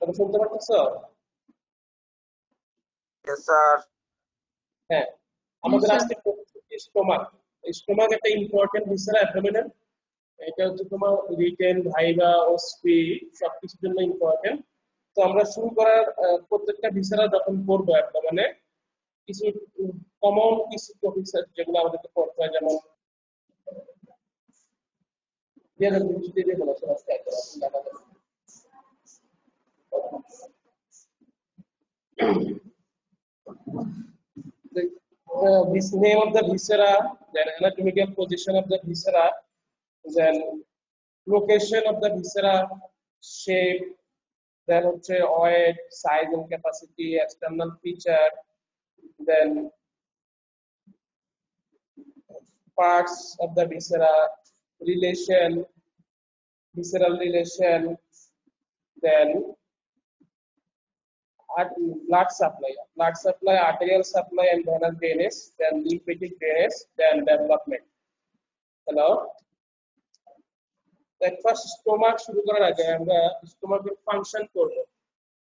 তোমরা শুনতে পাচ্ছো? Yes, sir. হ্যাঁ, আমাদের আজকে স্টোমাক। স্টোমাক একটা ইম্পর্টেন্ট ভিসেরা অ্যাবডোমেনের। এটা হচ্ছে তোমার রিটেন, ভাইভা, ওসপি সবকিছুর জন্য ইম্পর্টেন্ট। তো আমরা শুরু করার প্রত্যেকটা ভিসেরা যখন পড়বো অ্যাবডোমেনে কিছু কমন কিছু টপিকস যেগুলো আমাদেরকে পড়তে হয়, যেমন the name of the viscera, then anatomical position of the viscera, then location of the viscera, shape, then weight, size and capacity, external feature, then parts of the viscera, relation, visceral relation, then blood supply, arterial supply and venous drainage, then lymphatic drainage, then development. Hello. First stomach শুরু করার আগে আমরা স্টোমাকের function করব।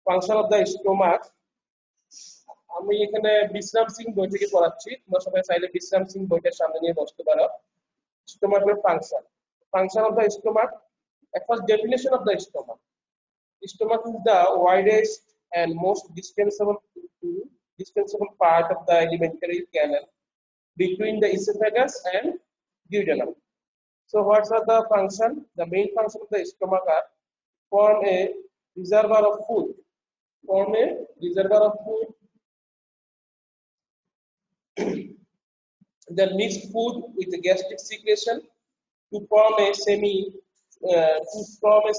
Function of the stomach আমি এখানে বিশ্রাম সিং বই থেকে পড়াচ্ছি, তোমরা সবাই চাইলে বিশ্রাম সিং বইটার সামনে নিয়ে বসতে পারো। স্টোমাকের function of the stomach, first definition of the stomach. Stomach is the widest and most dispensable part of the alimentary canal between the esophagus and duodenum. So what are the function? The main function of the stomach are form a reservoir of food, then mix food with the gastric secretion to form a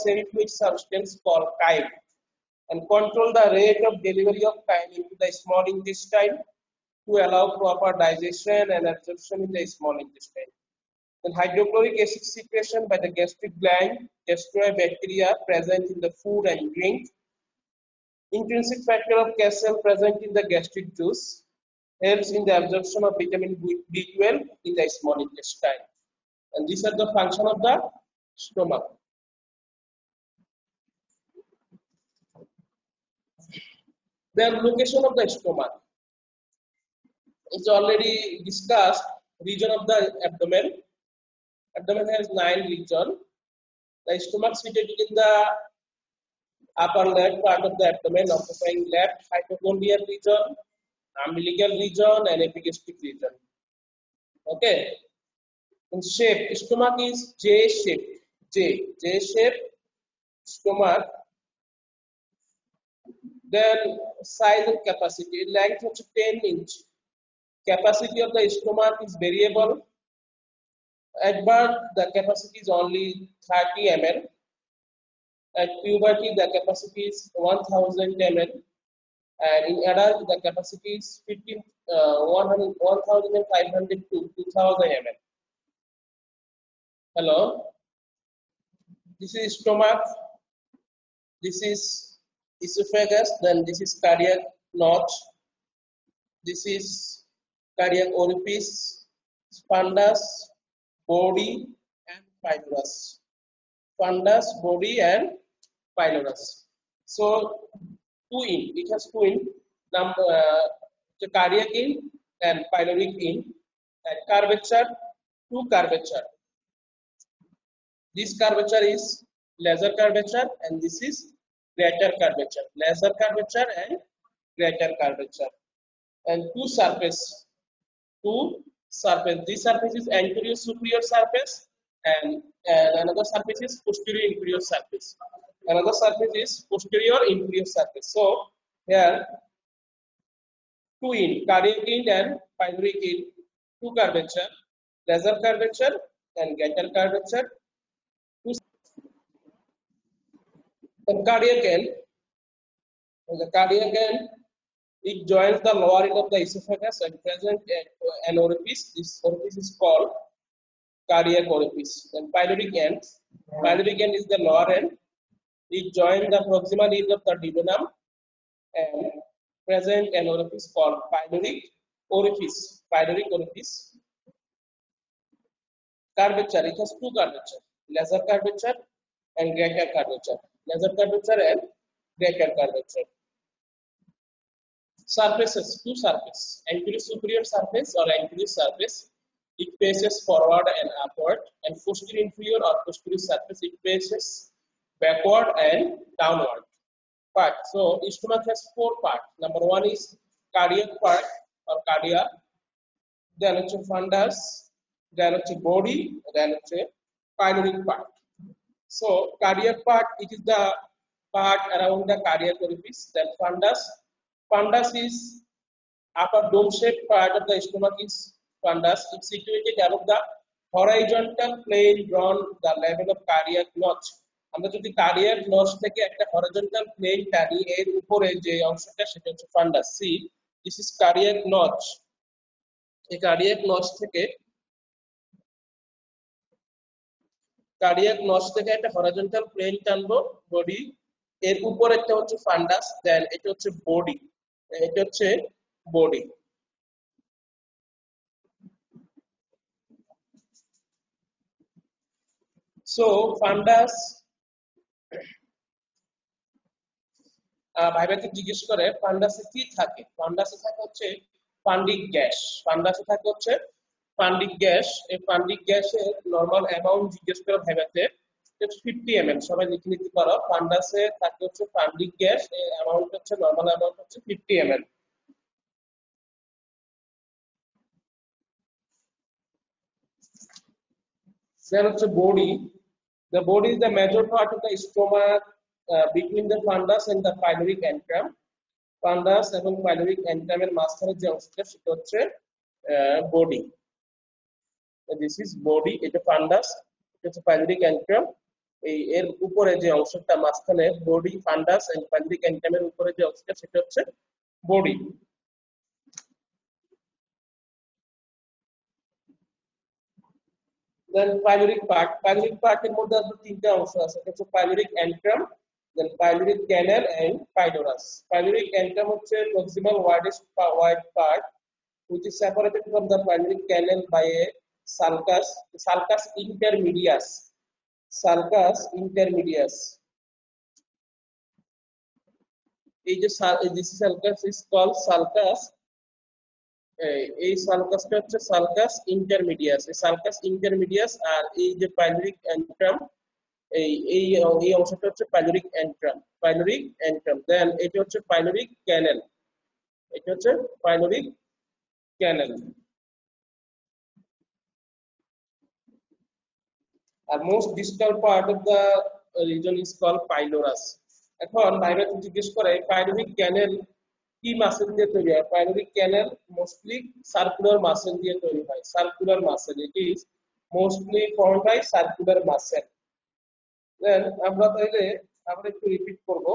semi-fluid substance called chyme, and control the rate of delivery of chyme into the small intestine to allow proper digestion and absorption in the small intestine. Then hydrochloric acid secretion by the gastric gland destroy bacteria present in the food and drink. Intrinsic factor of calcium present in the gastric juice helps in the absorption of vitamin B12 in the small intestine. And these are the function of the stomach. Then location of the stomach is already discussed. Region of the abdomen. Abdomen has 9 regions. The stomach situated in the upper left part of the abdomen, occupying left hypochondrial region, umbilical region, and epigastric region. Okay. In shape, stomach is J-shaped. J-shaped stomach. Then size and capacity. Length of 10 inch. Capacity of the stomach is variable. At birth, the capacity is only 30 ml. At puberty, the capacity is 1000 ml. And in adult, the capacity is 1500 to 2000 ml. Hello. This is stomach. This is esophagus. Then this is cardiac notch. This is cardiac orifice, fundus, body, and pylorus. Fundus, body, and pylorus. So, it has two in. The cardiac in and pyloric in. And curvature, two curvature. This curvature is lesser curvature, and this is greater curvature. Lesser curvature and greater curvature. And two surface. This surface is anterior superior surface, and another surface is posterior inferior surface. Another surface is posterior inferior surface. So here two in, cardiac end and pyloric end, two curvature, lesser curvature and greater curvature. The cardiac end, it joins the lower end of the esophagus and present an orifice. This orifice is called cardiac orifice. And pyloric end is the lower end. It joins the proximal end of the duodenum and present an orifice called pyloric orifice. Curvature, it has two curvature, lesser curvature and greater curvature. Lesser curvature and greater curvature. Surfaces, two surface, anterior superior surface or anterior surface, it faces forward and upward, and posterior inferior or posterior surface, it faces backward and downward. Part. So stomach has four parts. Number one is cardiac part or cardia, then it's a fundus, then it's a body, then it's a pyloric part. So cardiac part, it is the part around the cardiac orifice. Then fundus. Fundus is upper dome-shaped part of the stomach is fundus. It's situated above the horizontal plane drawn the level of cardiac notch. আমরা যদি cardiac notch থেকে একটা horizontal plane টানি এর উপরে যে অংশটা সেটা হচ্ছে ফান্ডাস। C this is cardiac notch. এই কার্ডিয়াক নচ থেকে একটা হরিজন্টাল প্লেন টানবো বডি, এর উপরে একটা হচ্ছে ফান্ডাস, দেন এটা হচ্ছে বডি, এটা হচ্ছে বডি। সো ফান্ডাস ভাইবাতে জিজ্ঞেস করে ফান্ডাসে কি থাকে। ফান্ডাসে থাকে হচ্ছে ফান্ডিক গ্যাস। ফান্ডাসে থাকে হচ্ছে ফান্ডিক গ্যাস। এই ফান্ডিক গ্যাসের নরমাল অ্যামাউন্ট জিজ্ঞেস করে ভাইবাতে 50 ml। সবাই লিখে নিতে পারো। ফান্ডাসে থাকে হচ্ছে ফান্ডিক গ্যাস, এর অ্যামাউন্ট হচ্ছে নরমাল অ্যামাউন্ট হচ্ছে 50 ml। Then হচ্ছে body. The body is the major part of the stomach between the fundus and the pyloric antrum. Fundus এবং pyloric antrum এর মাঝখানে যে অংশটা সেটা হচ্ছে body. This is body, এটা fundus, এটা হচ্ছে pyloric antrum। এই এর উপরে যে অংশটা মাঝখানে body, fundus and pyloric antrum এর উপরে যে অংশটা সেটা হচ্ছে body। Then pyloric part. Pyloric part এর মধ্যে আছে তিনটা অংশ আছে। এটা হচ্ছে pyloric antrum, then pyloric canal and pylorus. Pyloric antrum হচ্ছে proximal widest wide part which is separated from the pyloric canal by a sulcus, sulcus intermedius. Sulcus intermedius. This sulcus is called sulcus। এই সালকাসটা হচ্ছে sulcus ইন্টারমিডিয়াস। এই sulcus ইন্টারমিডিয়াস আর এই যে pyloric antrum, এই অংশটা হচ্ছে pyloric antrum. Pyloric antrum. দেন এটা হচ্ছে পাইলোরিক ক্যানেল। এটা হচ্ছে পাইলোরিক ক্যানেল। আর most distal part of the region is called pylorus. এখন ভাইবা জিজ্ঞেস করে পাইলোরিক ক্যানেল কি মাসেল দিয়ে তৈরি হয়। Pyloric canal mostly circular muscle দিয়ে তৈরি হয়। Circular muscle, it is mostly formed by circular muscle. Then আমরা একটু রিপিট করব।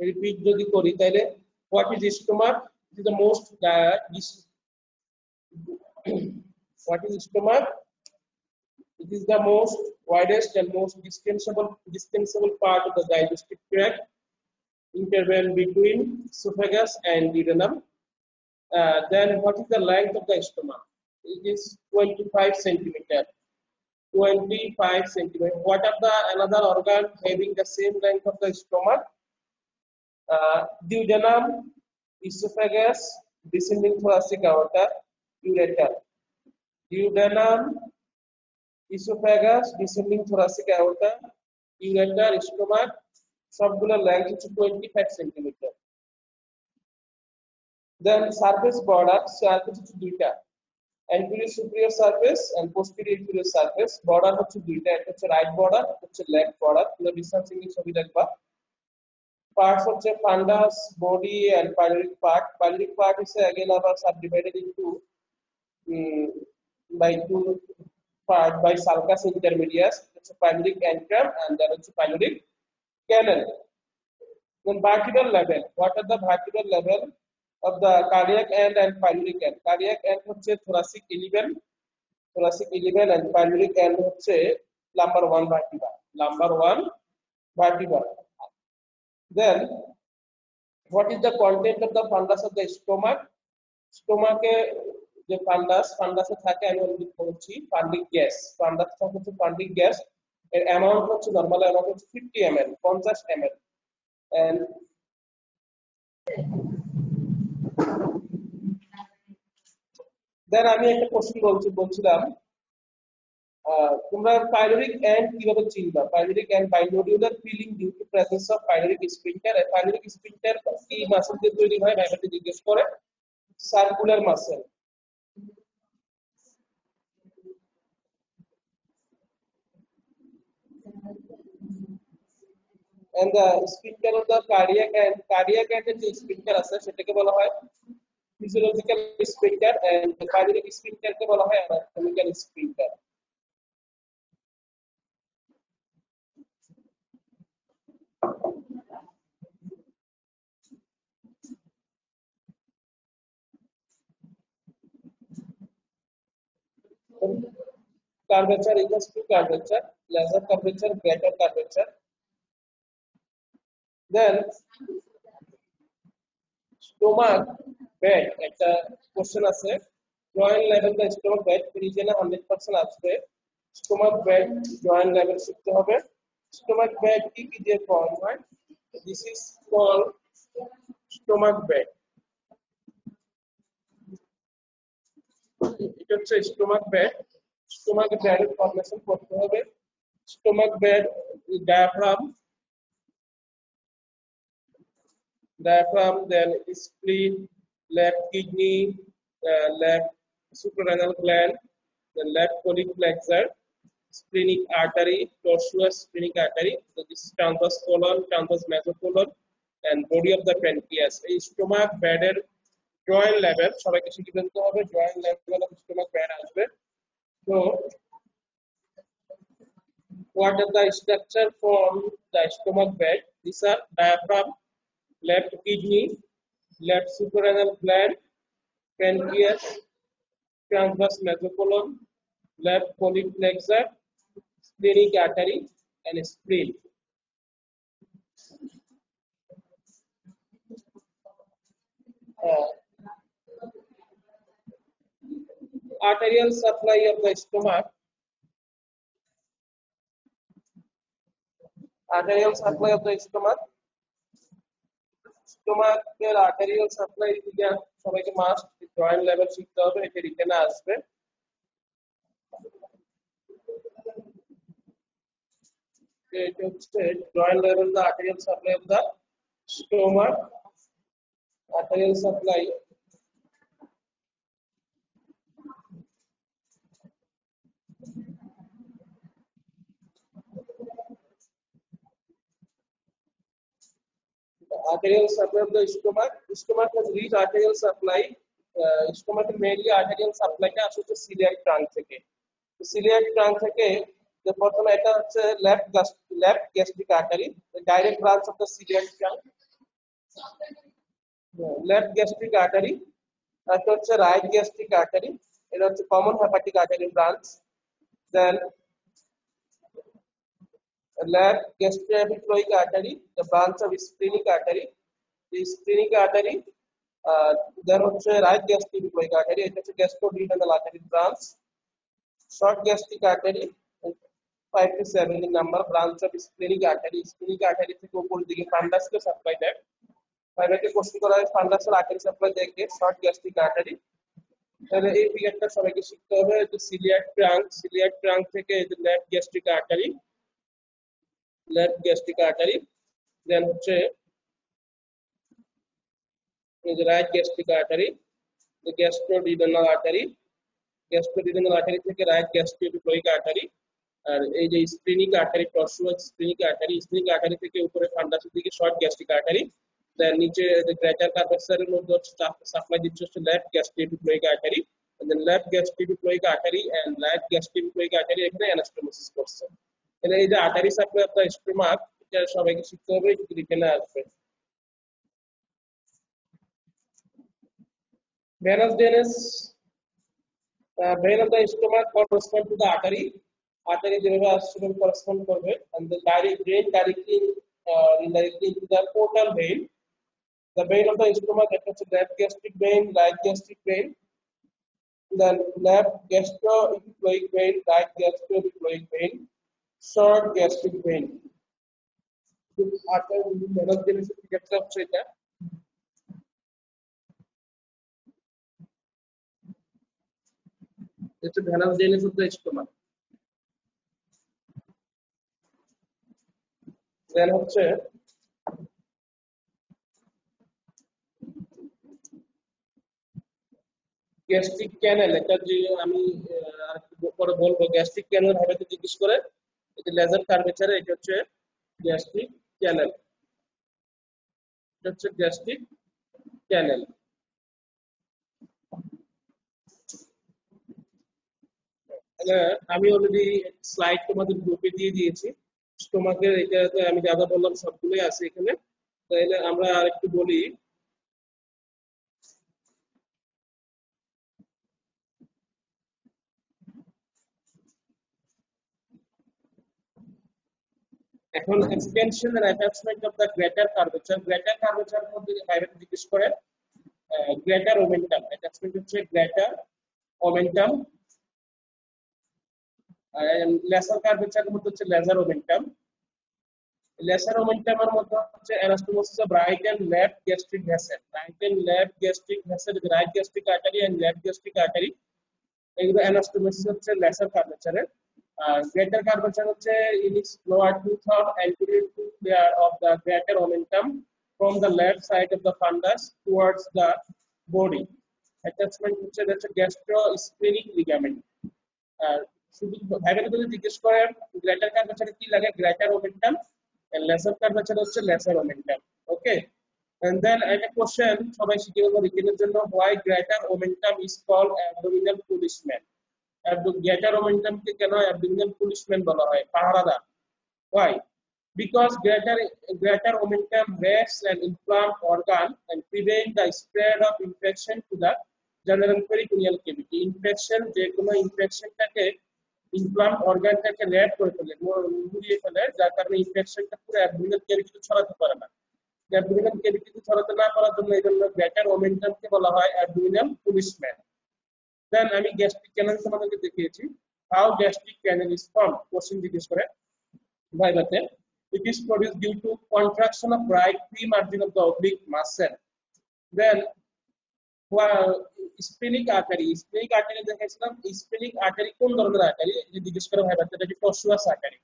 রিপিট যদি করি তাহলে what is stomach? It is the most what is stomach? It is the most widest and most dispensable part of the digestive tract, interval between esophagus and duodenum. Then what is the length of the stomach? It is 25 centimeter. 25 centimeter. What are the another organ having the same length of the stomach? Duodenum, esophagus, descending thoracic aorta, ureter. Duodenum, esophagus, descending thoracic aorta, ureter, stomach, সবগুলো length হচ্ছে 25 centimetre. দেন surface border, surface হচ্ছে দুইটা, anterior superior surface and posterior inferior surface। Border হচ্ছে দুইটা, একটা হচ্ছে right border, একটা হচ্ছে লেফট বর্ডার। তোমরা ডিসটেন্সিং এর ছবি দেখবা। পার্টস হচ্ছে fundus, body and pyloric part. Pyloric part is again আবার subdivided into by two part by sulcus intermedius, it's a pyloric antrum and then it's a pyloric canal. Then vertebral level, what are the vertebral level of the cardiac end and pyloric end? Cardiac end হচ্ছে thoracic 11, thoracic 11 and pyloric end হচ্ছে lumbar 1 vertebra, lumbar 1 vertebra. Then what is the content of the fundus of the stomach? Stomach যে ফান্ডাসে থাকে আমি already বলছি fundic gas. ফান্ডাস থাকে হচ্ছে fundic gas. এর amount হচ্ছে নরমাল অ্যামাউন্ট হচ্ছে 50 ml 50 ml এন্ড দেন আমি একটা কোশ্চেন বলছিলাম তোমরা পাইলোরিক এন্ড কিভাবে চিনবা pyloric end binodular feeling due to presence of pyloric sphincter pyloric sphincter কি মাসল দিয়ে তৈরি হয় ভাইবাতে জিজ্ঞেস করে circular muscle and the sphincter of the cardiac and যে sphincter আছে সেটাকে বলা হয় physiological sphincter and the pyloric sphincter কে বলা হয় anatomical sphincter curvature equals to curvature lesser curvature greater curvature then stomach bed একটা কোশ্চেন আছে জয়েন্ট লেভেল দা stomach bed রিজনে 100% আসবে স্টমাক বেড জয়েন্ট লেভেল শিখতে হবে স্টমাক বেড কি কি দিয়ে ফর্ম হয় this is called stomach bed এটা হচ্ছে stomach bed stomach bed formation করতে হবে stomach bed diaphragm then spleen left kidney left suprarenal gland then left colic flexure splenic artery tortuous splenic artery so this is transverse colon transverse mesocolon and body of the pancreas এই stomach ব্যাডের joint level সবাইকে শিখে ফেলতে হবে joint level of stomach bad আসবে তো what are the structure from the stomach bed these are diaphragm left kidney left suprarenal gland pancreas transverse mesocolon left colic flexure splenic artery and spleen arterial supply of the stomach arterial supply of the স্টোমাকের arterial supply দিকে সবাইকে must joint level শিখতে হবে এটা রিটেনে আসবে এটা হচ্ছে joint level the arterial supply of the stomach arterial supply arterial supply of the stomach has rich arterial supply stomach mainly arterial supply টা আসে হচ্ছে celiac trunk থেকে celiac trunk থেকে যে প্রথমে এটা হচ্ছে left gastric artery the direct branch of the celiac trunk left gastric artery এটা হচ্ছে right gastric artery এটা হচ্ছে common hepatic artery branch then left gastroepiploic artery the branch of splenic artery the splenic artery then হচ্ছে right gastroepiploic artery এটা হচ্ছে gastroduodenal artery branch short gastric artery 5 to 7 in number branch of splenic artery থেকে উপরের দিকে ফান্ডাসকে supply দেয় প্রাইভেটে question করা হয় ফান্ডাসের আর্টারি সাপ্লাই দেখে শর্ট গ্যাস্ট্রিক আর্টারি তাহলে এই ফিগারটা সবাইকে শিখতে হবে যে সিলিয়াক ট্রাঙ্ক থেকে এই যে লেফট গ্যাস্ট্রিক আর্টারি দেন হচ্ছে এই যে right gastric artery the gastroduodenal artery থেকে রাইট গ্যাস্ট্রোএপিপ্লয়েক আর্টারি আর এই যে স্প্লিনিক আর্টারি টর্সুয়াস স্প্লিনিক আর্টারি থেকে উপরে ফান্ডাসের দিকে শর্ট গ্যাস্ট্রিক আর্টারি দেন নিচে যে গ্রেটার কার্ভাসারের মধ্যে সাপ্লাই দিচ্ছে হচ্ছে left gastroepiploic artery then left gastroepiploic artery and right gastroepiploic artery এখানে অ্যানাস্টোমোসিস করছে তাহলে এই যে artery supply of the stomach এটা সবাইকে শিখতে হবে রিটেনে আসবে venous drainage vein of the stomach correspond to the artery যেভাবে আসছে correspond করবে and the drain directly indirectly into the portal vein the vein of the stomach that is left gastric vein right gastric vein then left gastroepiploic vein right gastroepiploic vein short gastric vein আটা venous genesis ক্ষেত্রে হচ্ছে এটা venous genesis of the stomach then হচ্ছে gastric ক্যানেল এটা যে আমি আরেকটু পরে বলবো গ্যাস্ট্রিক ক্যানেল হবে তো জিজ্ঞেস করে এই যে লেজার কার্ভেচারে এটা হচ্ছে গ্যাস্ট্রিক ক্যানেল এটা হচ্ছে গ্যাস্ট্রিক ক্যানেল আমি অলরেডি স্লাইড তোমাদের গ্রুপে দিয়ে দিয়েছি স্টোমাকের এটাতে আমি যা যা বললাম সবগুলোই আছে এখানে তাহলে আমরা আরেকটু বলি এখন extension and attachment of the greater curvature মধ্যে বাইরে জিজ্ঞেস করে গ্রেটার ওমেন্টাম অ্যাটাচমেন্ট হচ্ছে গ্রেটার ওমেন্টাম লেসার কার্ভেচারের মধ্যে হচ্ছে লেজার ওমেন্টাম লেসার ওমেন্টামের মধ্যে হচ্ছে anastomosis of right and left gastric vessel right gastric artery and left gastric artery এগুলো অ্যানাস্টোমোসিস হচ্ছে লেসার কার্ভেচারের আর গ্রেটার কার্ভেচার হচ্ছে in its lower two-third anterior to layer of the greater omentum from the left side of the fundus towards the body attachment হচ্ছে গ্যাস্ট্রোস্প্লেনিক ligament আর শুধু viable যদি জিজ্ঞেস করেন গ্রেটার কার্ভেচারে কি লাগে greater omentum and laser curvature হচ্ছে laser omentum okay and then একটা question সবাই শিখে বলবো রিটেনের জন্য why greater omentum is called abdominal policeman greater omentum কে কেন abdominal policeman বলা হয় পাহারাদার why because greater omentum rests an inflamed organ and prevent the spread of infection to the general peritoneal cavity infection যে কোনো ইনফেকশনটাকে ইনফ্লাম অর্গানটাকে red করে ফেলে মুড়িয়ে ফেলে যার কারণে ইনফেকশনটা পুরো অ্যাবডোমিনাল ক্যাভিটিতে ছড়াতে পারে না অ্যাবডোমিনাল ক্যাভিটিতে ছড়াতে না পারার জন্য এই জন্য গ্রেটার ওমেন্টামকে বলা হয় অ্যাবডোমিনাল পুলিশম্যান দেন আমি গ্যাস্ট্রিক ক্যানেল তোমাদেরকে দেখিয়েছি how gastric canal is form question জিজ্ঞেস করে ভাইভাতে it is produced due to contraction of right pre-margin of the oblique muscle then splenic artery দেখাইছিলাম স্প্লেনিক আর্টারি কোন ধরনের আর্টারি যে জিজ্ঞেস করে ভাইভাতে এটা কি টসুয়াস আর্টারি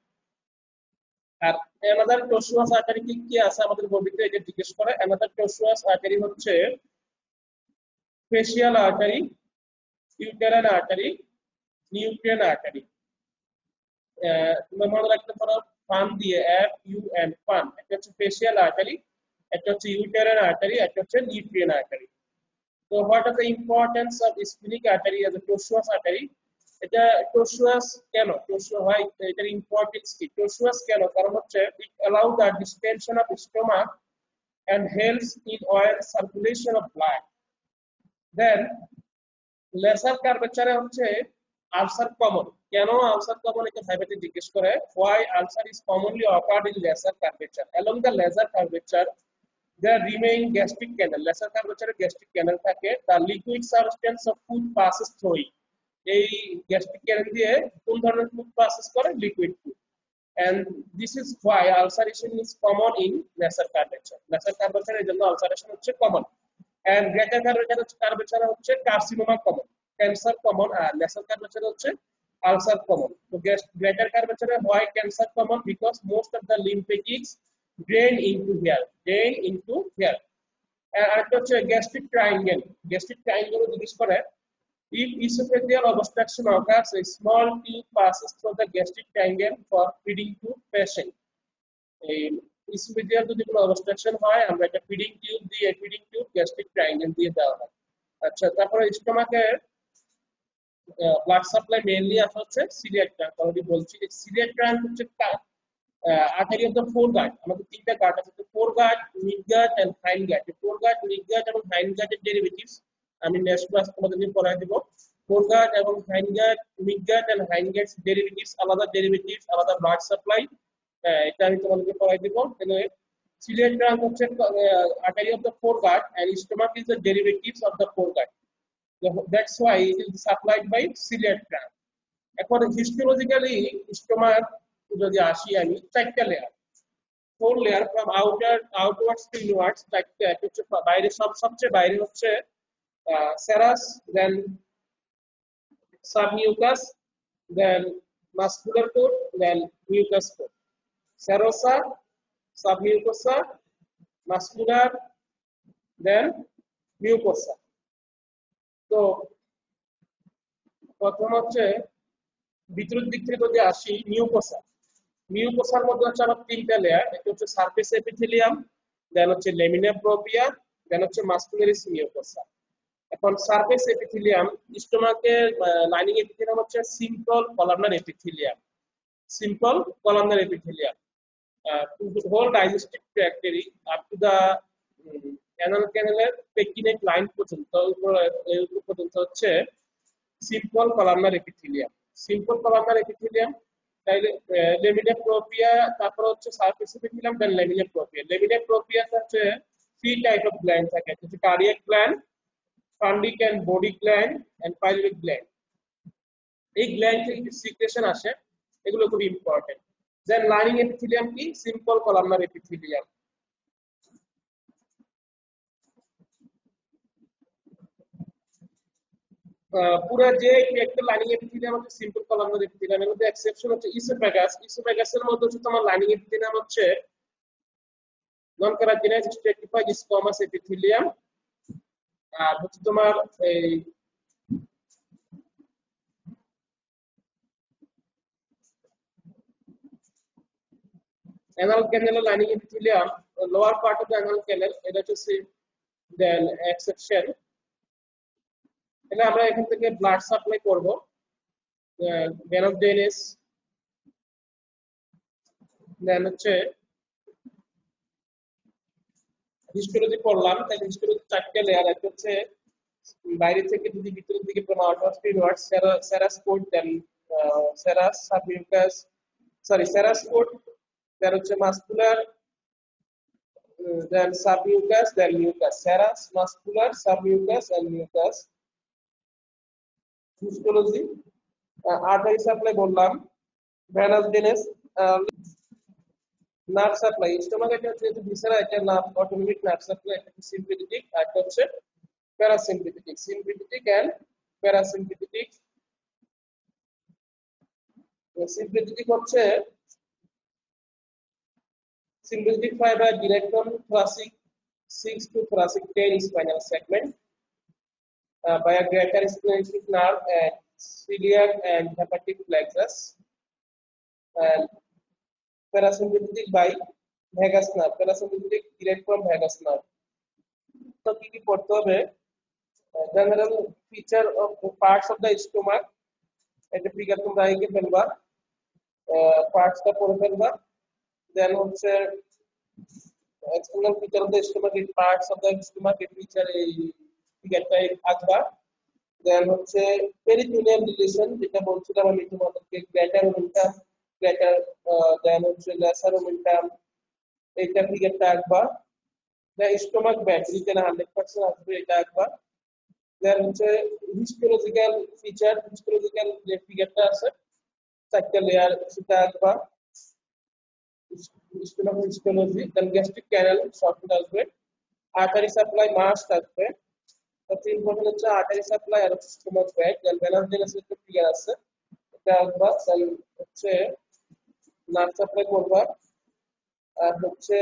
আর অ্যানাদার টসুয়াস আর্টারি কি আছে আমাদের বডিতে এটা জিজ্ঞেস করে অ্যানাদার টসুয়াস আর্টারি হচ্ছে facial artery uterine artery nuclear artery তোমরা মনে রাখতে পারো ফান দিয়ে FUN ফান এটা হচ্ছে ফেশিয়াল আর্টারি এটা হচ্ছে ইউটেরাইন আর্টারি এটা হচ্ছে নিউক্লিয়ার আর্টারি তো what are the importance of splenic artery as a tortuous artery এটা টসুয়াস কেন টসুয়াস হয় এটার ইম্পর্টেন্স কি টসুয়াস কেন কারণ হচ্ছে it allow the distension of stomach and helps in oil circulation of blood then lesser কার্ভেচারে হচ্ছে আলসার কমন কেন আলসার কমন এটা ভাইভাতে জিজ্ঞেস করে why ulcer is commonly occurred in lesser curvature along the lesser curvature there remain gastric canal lesser curvature gastric canal থাকে the liquid substance of food passes through it এই gastric ক্যানেল দিয়ে কোন ধরনের food passes করে liquid food and this is why ulceration is common in lesser curvature এর জন্য ulceration হচ্ছে common and greater curvature হচ্ছে carcinoma common cancer common আর lesser curvature হচ্ছে ulcer common so greater curvature why cancer common because most of the lymphatics drain into here আর একটা হচ্ছে gastric triangle জিজ্ঞেস করে if esophageal obstruction occurs, a small tube passes through the gastric triangle for feeding to patient. Esophageal যদি কোনো obstruction হয় আমরা একটা feeding tube gastric triangle দিয়ে দেওয়া হয় আচ্ছা তারপরে স্টোমাকের ব্লাড সাপ্লাই মেইনলি আসে হচ্ছে সিলিয়াক ট্রাঙ্ক অলরেডি বলছি সিলিয়াক ট্রাঙ্ক হচ্ছে artery of the foregut আমাদের তিনটা গার্ড আছে foregut midgut and hindgut foregut midgut এবং হাইন্ড গার্ডের ডেরিভেটিভস আমি নেক্সট ক্লাস তোমাদেরকে পড়ায় দেব ফোর গার্ড এবং hindgut midgut and hindgut derivatives আলাদা ব্লাড সাপ্লাই এটা আমি তোমাদেরকে পড়ায় দেব তাহলে সিলিয়াক ট্রাঙ্ক হচ্ছে artery of the foregut and stomach is the derivatives of the foregut that's why it is supplied by celiac trunk এখন histologically stomach যদি আসি আমি চারটা layer, 4 layer from outwards to inwards, চারটা। এক হচ্ছে বাইরে, সবচেয়ে বাইরে হচ্ছে serous, then submucous, then muscular coat, then mucus coat. Serosa, submucosa, muscular, then mucosa. তো প্রথম হচ্ছে ভিতরের দিক থেকে যদি আসি, মিউকোসা। মিউকোসার মধ্যে হচ্ছে আবার 3টা লেয়ার। একটা হচ্ছে সারফেস এপিথেলিয়াম, দেন হচ্ছে লেমিনা প্রোপিয়া, দেন হচ্ছে মাসকুলারিস মিউকোসা। এখন সারফেস এপিথেলিয়াম, স্টোমাকের লাইনিং এপিথেলিয়াম হচ্ছে simple columnar epithelium. Simple columnar epithelium to the whole digestive trajectory up to the anal canal pectinate line পর্যন্ত, এই পর্যন্ত হচ্ছে simple columnar epithelium. Simple columnar epithelium, তাইলে lamina propria, তারপর হচ্ছে surface epithelium, then lamina propria. Lamina propria হচ্ছে 3 type of gland থাকে, হচ্ছে cardiac gland, fundic and body gland, and pyloric gland. এই গ্ল্যান্ড থেকে যে সিক্রেশন আসে, এগুলো খুব ইম্পর্টেন্ট। দেন লাইনিং এপিথেলিয়াম কি? Simple columnar epithelium. পুরো যে একটা লাইনিং এপিথেলিয়াম হচ্ছে সিম্পল কলামনার এপিথেলিয়াম, এর মধ্যে এক্সেপশন হচ্ছে ইসোফেগাস। ইসোফেগাসের মধ্যে হচ্ছে তোমার লাইনিং এপিথেলিয়াম হচ্ছে নন কারাটিনাইজ স্ট্রেটিফাইড স্কোয়ামাস এপিথেলিয়াম। আর হচ্ছে তোমার এই anal canal lining epithelium, lower part of the anal canal, এটা হচ্ছে দেন এক্সেপশন। তাহলে আমরা এখান থেকে ব্লাড সাপ্লাই করব, ভেনাস ড্রেনেজ, দেন হচ্ছে হিস্টোলজি পড়লাম। তাই হিস্টোলজি 4টা লেয়ার। একটা হচ্ছে বাইরে থেকে যদি ভিতরের দিকে outwards to inwards, serous coat, then serous submucous, sorry serous coat, then হচ্ছে muscular, then submucous, then mucus. Serous, muscular, submucous, and mucus. Histology, artery supply বললাম, venous drainage, nerve supply, stomach এটা হচ্ছে ভিসেরা, এটা nerve, autonomic nerve supply, এটা sympathetic, আর এটা হচ্ছে parasympathetic. Sympathetic and parasympathetic. Sympathetic হচ্ছে sympathetic fiber direct from thoracic 6 to thoracic 10 spinal segment by a greater spinacetic nerve and celiac and hepatic plexus, and parasympathetic by vagus nerve, parasympathetic direct from vagus nerve. তো কি কি পড়তে হবে? General feature of parts of the stomach, এটা figure তোমরা এঁকে ফেলবা, পার্টসটা পড়ে ফেলবা। দেন হচ্ছে external feature of the stomach, it parts of the stomach, it feature এই ফিগারটা আঁকবা। দেন হচ্ছে পেরিটোনিয়াল রিলেশন, যেটা বলছিলাম আমি তোমাদেরকে, গ্ল্যাটার ওমেন্টাম, গ্ল্যাটার, দেন হচ্ছে ল্যাসার ওমেন্টাম, এইটা ফিগারটা আঁকবা। দেন স্টোমাক ব্যাগ, রিটেন 100% আসবে, এটা আঁকবা। দেন হচ্ছে হিস্টোলজিক্যাল ফিচার, হিস্টোলজিক্যাল যে ফিগারটা আছে 4টা লেয়ার, সেটা আঁকবা। স্টোমাক হিস্টোলজি, দেন গ্যাস্ট্রিক ক্যানাল শর্ট আসবে, আর্টারি সাপ্লাই মাস্ট আসবে। সবচেয়ে ইম্পর্টেন্ট হচ্ছে আর্টারি সাপ্লাই আর হচ্ছে স্টোমাক ব্যাগ। দেন ভেনাস ড্রেনেজের একটা ফিগার আছে, এটা আঁকবা। দেন হচ্ছে নার্ভ সাপ্লাই করবা, আর হচ্ছে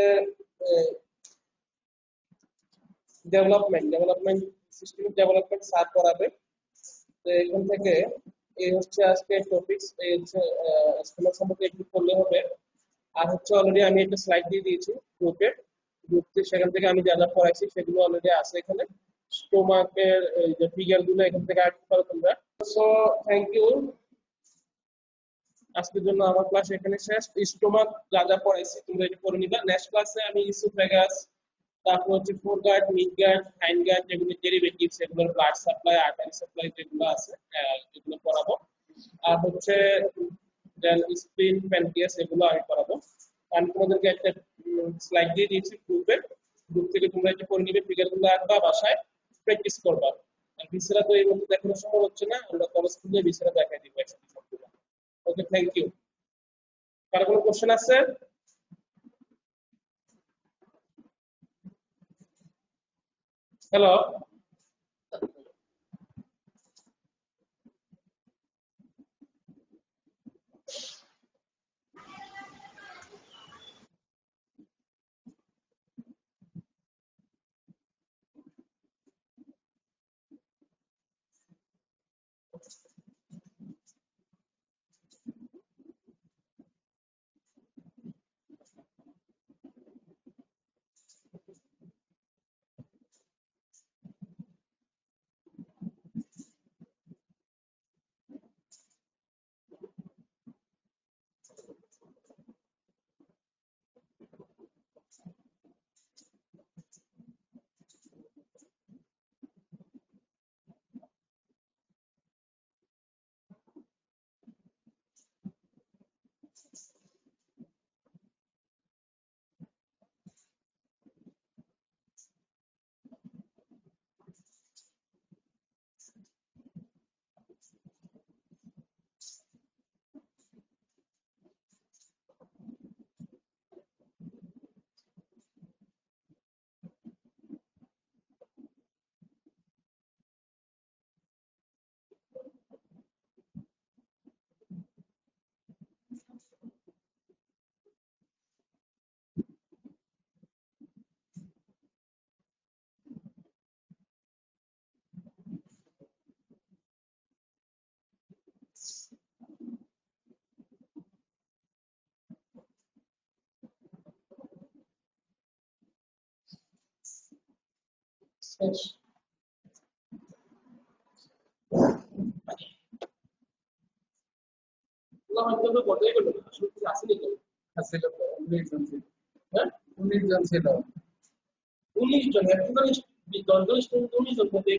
ডেভেলপমেন্ট সিস্টেমিক ডেভেলপমেন্ট স্যার করাবে। তো এখান থেকে এই হচ্ছে আজকে টপিকস, এই হচ্ছে স্টোমাক সম্পর্কে একটু পড়লে হবে। আর হচ্ছে অলরেডি আমি একটা স্লাইড দিয়ে দিয়েছি গ্রুপে, সেখান থেকে আমি যা যা পড়াইছি সেগুলো অলরেডি আছে এখানে। স্টোমাকের যে ফিগার গুলো এখান থেকে আঁকতে পারো তোমরা। সো থ্যাংক ইউ, আজকের জন্য আমার ক্লাস এখানে শেষ। স্টোমাক যা যা পড়াইছি তোমরা এটা পড়ে নিবা। নেক্সট ক্লাসে আমি ইসোফেগাস, তারপর হচ্ছে ফোরগার্ড, মিডগার্ড, হাইন্ডগার্ড, যেগুলো ডেরিভেটিভস, এগুলোর ব্লাড সাপ্লাই, আর্টারি সাপ্লাই যেগুলো আছে এগুলো পড়াবো। আর হচ্ছে দেন স্প্লিন, প্যানক্রিয়াস, এগুলো আমি পড়াবো। আমি তোমাদেরকে একটা স্লাইড দিয়ে দিয়েছি গ্রুপে, গ্রুপ থেকে তোমরা এটা পড়ে নিবে, ফিগারগুলো আঁকবা, বাসায় প্র্যাকটিস করবা। আর ভিসেরা তো এই মধ্যে দেখানো সম্ভব হচ্ছে না, আমরা কলেজ খুলে ভিসেরা দেখাই দিব একসাথে সবগুলো। ওকে, থ্যাংক ইউ। কার কোনো কোশ্চেন আছে? হ্যালো, শেষ। না হয়তো তো বটেই গেল, আসলে কিছু আসেনি কেন? ছিল তো, 19 জন ছিল। হ্যাঁ, 19 জন ছিল। 19 জন, একজন 10 জন স্টুডেন্ট 19 জন মধ্যে